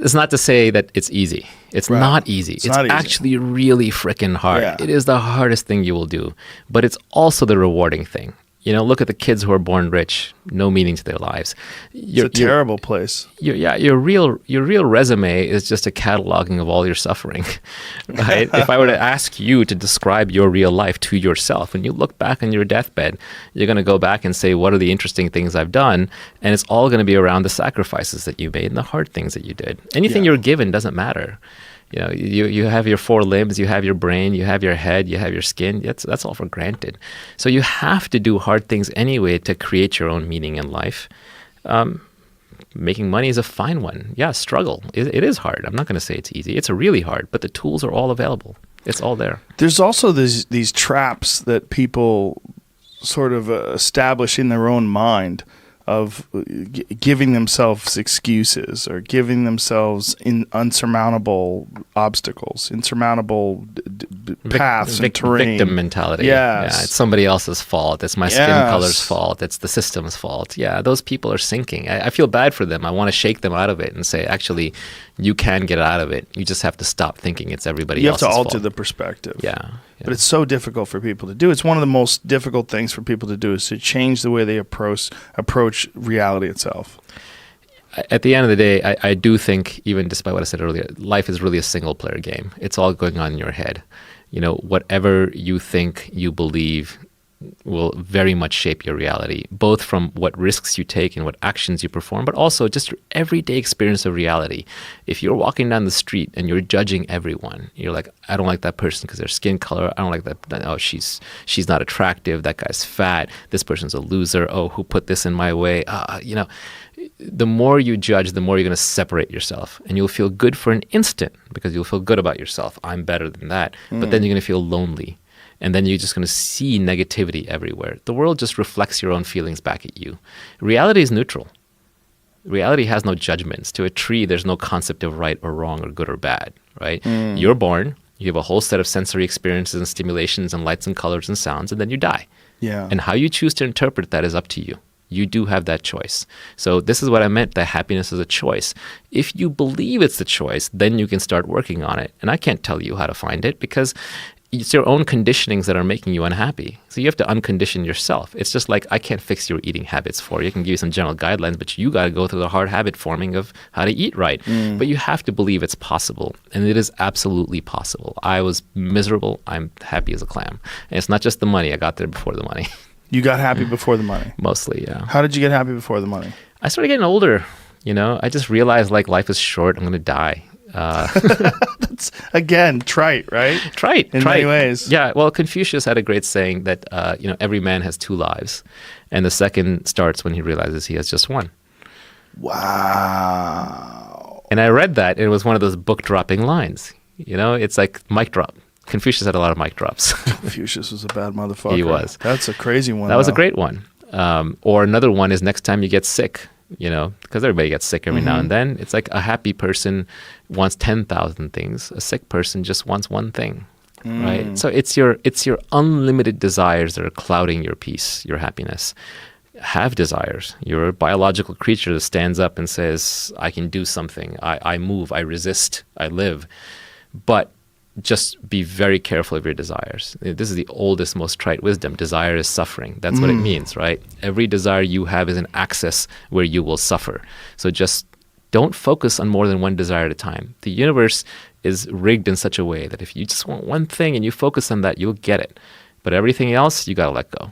It's not to say that it's easy. It's Right. not easy. It's not easy. actually really freaking hard. Yeah. It is the hardest thing you will do, but it's also the rewarding thing. Look at the kids who are born rich, no meaning to their lives. It's a terrible place. Your real resume is just a cataloging of all your suffering, right? If I were to ask you to describe your real life to yourself, when you look back on your deathbed, you're going to go back and say, what are the interesting things I've done? And it's all going to be around the sacrifices that you made and the hard things that you did. Anything you're given doesn't matter. You have your 4 limbs, you have your brain, you have your head, you have your skin. That's all for granted. So you have to do hard things anyway to create your own meaning in life. Making money is a fine one. Yeah, struggle. It is hard. I'm not going to say it's easy. It's really hard, but the tools are all available. It's all there. There's also these traps that people sort of establish in their own mind of giving themselves excuses or giving themselves unsurmountable obstacles, insurmountable paths and terrain. Victim mentality. Yes. Yeah, it's somebody else's fault. It's my skin color's fault. It's the system's fault. Yeah, those people are sinking. I feel bad for them. I want to shake them out of it and say, actually, you can get out of it. You just have to stop thinking it's everybody else's fault. You have to alter the perspective. Yeah. But it's so difficult for people to do. It's one of the most difficult things for people to do is to change the way they approach reality itself. At the end of the day, I do think, even despite what I said earlier, life is really a single-player game. It's all going on in your head. Whatever you think you believe will very much shape your reality, both from what risks you take and what actions you perform, but also just your everyday experience of reality. If you're walking down the street and you're judging everyone, you're like, I don't like that person because their skin color. I don't like that. Oh, she's not attractive. That guy's fat. This person's a loser. Oh, who put this in my way? The more you judge, the more you're going to separate yourself, and you'll feel good for an instant because you'll feel good about yourself. I'm better than that. But then you're going to feel lonely. And then you're just going to see negativity everywhere. The world just reflects your own feelings back at you. Reality is neutral. Reality has no judgments. To a tree, there's no concept of right or wrong or good or bad, right? You're born, you have a whole set of sensory experiences and stimulations and lights and colors and sounds, and then you die. Yeah. And how you choose to interpret that is up to you. You do have that choice. So this is what I meant, that happiness is a choice. If you believe it's a choice, then you can start working on it. And I can't tell you how to find it because it's your own conditionings that are making you unhappy. So you have to uncondition yourself. It's just like I can't fix your eating habits for you. I can give you some general guidelines, but you got to go through the hard habit forming of how to eat right. But you have to believe it's possible, and it is absolutely possible. I was miserable. I'm happy as a clam. And it's not just the money. I got there before the money. You got happy before the money? Mostly, yeah. How did you get happy before the money? I started getting older. I just realized life is short. I'm going to die. That's, again, trite, right? Trite. In many ways. Yeah, well, Confucius had a great saying that, every man has 2 lives. And the second starts when he realizes he has just one. Wow. And I read that, and it was one of those book-dropping lines. It's like mic drop. Confucius had a lot of mic drops. Confucius was a bad motherfucker. He was. That's a crazy one. That was a great one. Or another one is next time you get sick, because everybody gets sick every now and then. It's like a happy person wants 10,000 things. A sick person just wants one thing, right? So it's your unlimited desires that are clouding your peace, your happiness. Have desires. You're a biological creature that stands up and says, I can do something. I move, I resist, I live. But just be very careful of your desires. This is the oldest, most trite wisdom. Desire is suffering. That's what it means, right? Every desire you have is an access where you will suffer. So just don't focus on more than one desire at a time. The universe is rigged in such a way that if you just want one thing and you focus on that, you'll get it. But everything else, you got to let go.